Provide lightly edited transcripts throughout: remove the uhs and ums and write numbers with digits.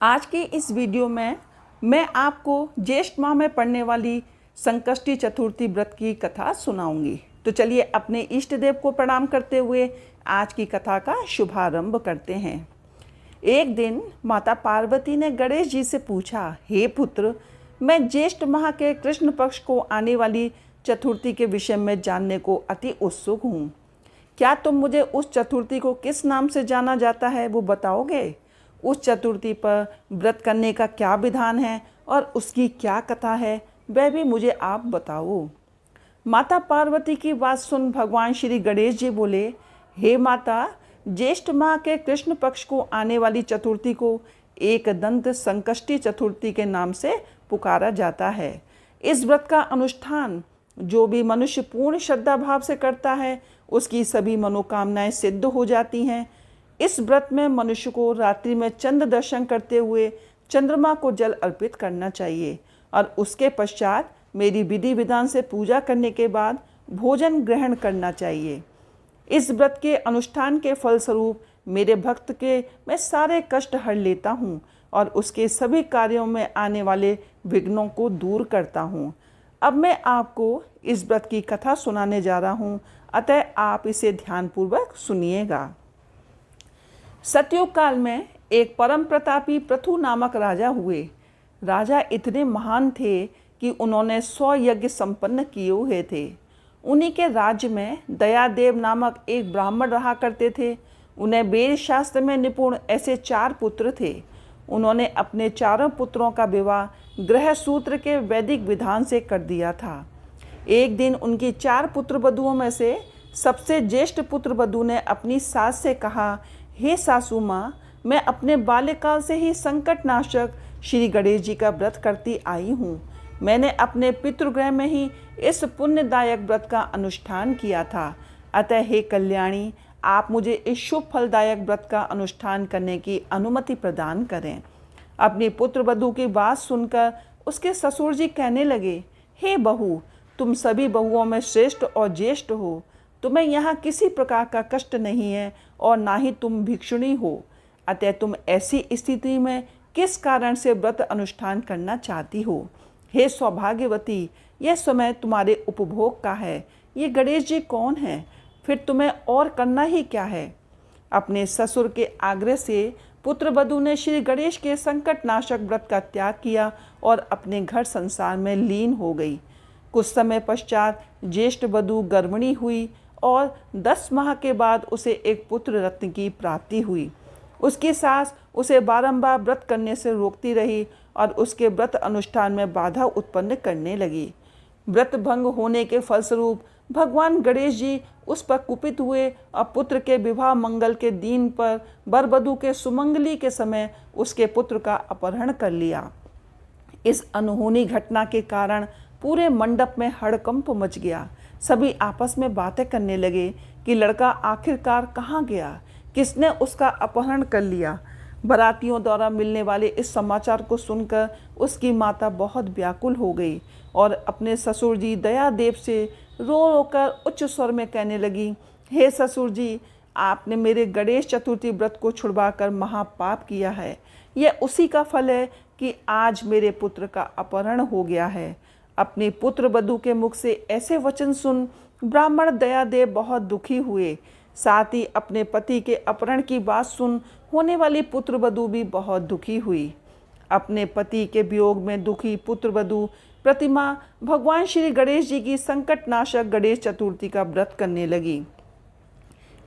आज की इस वीडियो में मैं आपको ज्येष्ठ माह में पड़ने वाली संकष्टी चतुर्थी व्रत की कथा सुनाऊंगी। तो चलिए अपने इष्ट देव को प्रणाम करते हुए आज की कथा का शुभारंभ करते हैं। एक दिन माता पार्वती ने गणेश जी से पूछा, हे पुत्र, मैं ज्येष्ठ माह के कृष्ण पक्ष को आने वाली चतुर्थी के विषय में जानने को अति उत्सुक हूँ। क्या तुम मुझे उस चतुर्थी को किस नाम से जाना जाता है वो बताओगे? उस चतुर्थी पर व्रत करने का क्या विधान है और उसकी क्या कथा है, वह भी मुझे आप बताओ। माता पार्वती की बात सुन भगवान श्री गणेश जी बोले, हे माता, ज्येष्ठ माह के कृष्ण पक्ष को आने वाली चतुर्थी को एकदंत संकष्टी चतुर्थी के नाम से पुकारा जाता है। इस व्रत का अनुष्ठान जो भी मनुष्य पूर्ण श्रद्धा भाव से करता है, उसकी सभी मनोकामनाएं सिद्ध हो जाती हैं। इस व्रत में मनुष्य को रात्रि में चंद्र दर्शन करते हुए चंद्रमा को जल अर्पित करना चाहिए और उसके पश्चात मेरी विधि विधान से पूजा करने के बाद भोजन ग्रहण करना चाहिए। इस व्रत के अनुष्ठान के फलस्वरूप मेरे भक्त के मैं सारे कष्ट हर लेता हूँ और उसके सभी कार्यों में आने वाले विघ्नों को दूर करता हूँ। अब मैं आपको इस व्रत की कथा सुनाने जा रहा हूँ, अतः आप इसे ध्यानपूर्वक सुनिएगा। सतयुग काल में एक परम प्रतापी पृथु नामक राजा हुए। राजा इतने महान थे कि उन्होंने 100 यज्ञ संपन्न किए हुए थे। उन्हीं के राज्य में दयादेव नामक एक ब्राह्मण रहा करते थे। उन्हें वेद शास्त्र में निपुण ऐसे 4 पुत्र थे। उन्होंने अपने चारों पुत्रों का विवाह गृह सूत्र के वैदिक विधान से कर दिया था। एक दिन उनकी 4 पुत्र वधुओं में से सबसे ज्येष्ठ पुत्र वधु ने अपनी सास से कहा, हे सासू माँ, मैं अपने बाल्यकाल से ही संकटनाशक श्री गणेश जी का व्रत करती आई हूँ। मैंने अपने पितृगृह में ही इस पुण्यदायक व्रत का अनुष्ठान किया था। अतः हे कल्याणी, आप मुझे इस शुभ फलदायक व्रत का अनुष्ठान करने की अनुमति प्रदान करें। अपनी पुत्र वधू की बात सुनकर उसके ससुर जी कहने लगे, हे बहू, तुम सभी बहुओं में श्रेष्ठ और ज्येष्ठ हो। तुम्हें यहाँ किसी प्रकार का कष्ट नहीं है और ना ही तुम भिक्षुणी हो। अतः तुम ऐसी स्थिति में किस कारण से व्रत अनुष्ठान करना चाहती हो? हे सौभाग्यवती, यह समय तुम्हारे उपभोग का है। ये गणेश जी कौन है? फिर तुम्हें और करना ही क्या है? अपने ससुर के आग्रह से पुत्र वधू ने श्री गणेश के संकटनाशक व्रत का त्याग किया और अपने घर संसार में लीन हो गई। कुछ समय पश्चात ज्येष्ठ वधू गर्भिणी हुई और 10 माह के बाद उसे एक पुत्र रत्न की प्राप्ति हुई। उसकी सास उसे बारंबार व्रत करने से रोकती रही और उसके व्रत अनुष्ठान में बाधा उत्पन्न करने लगी। व्रत भंग होने के फलस्वरूप भगवान गणेश जी उस पर कुपित हुए और पुत्र के विवाह मंगल के दिन पर वर वधू के सुमंगली के समय उसके पुत्र का अपहरण कर लिया। इस अनहोनी घटना के कारण पूरे मंडप में हड़कंप मच गया। सभी आपस में बातें करने लगे कि लड़का आखिरकार कहाँ गया, किसने उसका अपहरण कर लिया। बारातियों द्वारा मिलने वाले इस समाचार को सुनकर उसकी माता बहुत व्याकुल हो गई और अपने ससुर जी दयादेव से रो रो कर उच्च स्वर में कहने लगी, हे ससुर जी, आपने मेरे गणेश चतुर्थी व्रत को छुड़वाकर महापाप किया है। यह उसी का फल है कि आज मेरे पुत्र का अपहरण हो गया है। अपने पुत्र वधू के मुख से ऐसे वचन सुन ब्राह्मण दयादेव बहुत दुखी हुए। साथ ही अपने पति के अपहरण की बात सुन होने वाली पुत्र वधू भी बहुत दुखी हुई। अपने पति के वियोग में दुखी पुत्र वधू प्रतिमा भगवान श्री गणेश जी की संकटनाशक गणेश चतुर्थी का व्रत करने लगी।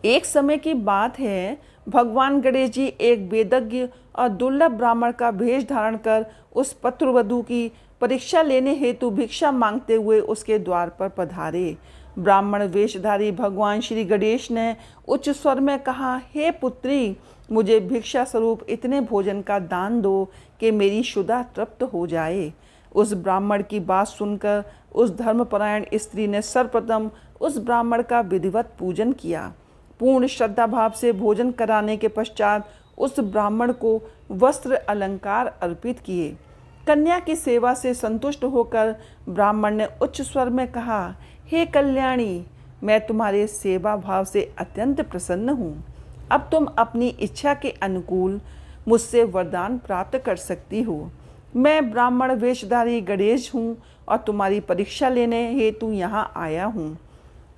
एक समय की बात है, भगवान गणेश जी एक वेदज्ञ और दुर्लभ ब्राह्मण का भेष धारण कर उस पुत्र वधू की परीक्षा लेने हेतु भिक्षा मांगते हुए उसके द्वार पर पधारे। ब्राह्मण वेशधारी भगवान श्री गणेश ने उच्च स्वर में कहा, हे पुत्री, मुझे भिक्षा स्वरूप इतने भोजन का दान दो कि मेरी क्षुधा तृप्त हो जाए। उस ब्राह्मण की बात सुनकर उस धर्मपरायण स्त्री ने सर्वप्रथम उस ब्राह्मण का विधिवत पूजन किया। पूर्ण श्रद्धा भाव से भोजन कराने के पश्चात उस ब्राह्मण को वस्त्र अलंकार अर्पित किए। कन्या की सेवा से संतुष्ट होकर ब्राह्मण ने उच्च स्वर में कहा, हे कल्याणी, मैं तुम्हारे सेवा भाव से अत्यंत प्रसन्न हूँ। अब तुम अपनी इच्छा के अनुकूल मुझसे वरदान प्राप्त कर सकती हो। मैं ब्राह्मण वेशधारी गणेश हूँ और तुम्हारी परीक्षा लेने हेतु यहाँ आया हूँ।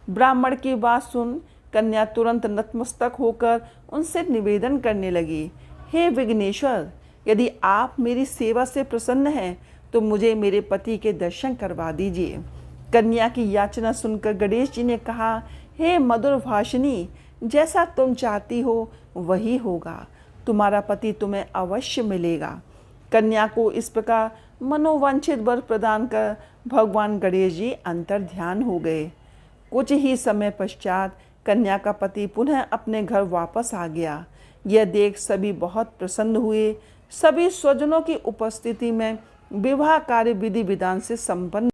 ब्राह्मण की बात सुन कन्या तुरंत नतमस्तक होकर उनसे निवेदन करने लगी, हे विघ्नेश्वर, यदि आप मेरी सेवा से प्रसन्न हैं तो मुझे मेरे पति के दर्शन करवा दीजिए। कन्या की याचना सुनकर गणेश जी ने कहा, हे मधुर भाषिनी, जैसा तुम चाहती हो वही होगा, तुम्हारा पति तुम्हें अवश्य मिलेगा। कन्या को इस प्रकार मनोवांछित वर प्रदान कर भगवान गणेश जी अंतर ध्यान हो गए। कुछ ही समय पश्चात कन्या का पति पुनः अपने घर वापस आ गया। यह देख सभी बहुत प्रसन्न हुए। सभी स्वजनों की उपस्थिति में विवाह कार्य विधि विधान से संपन्न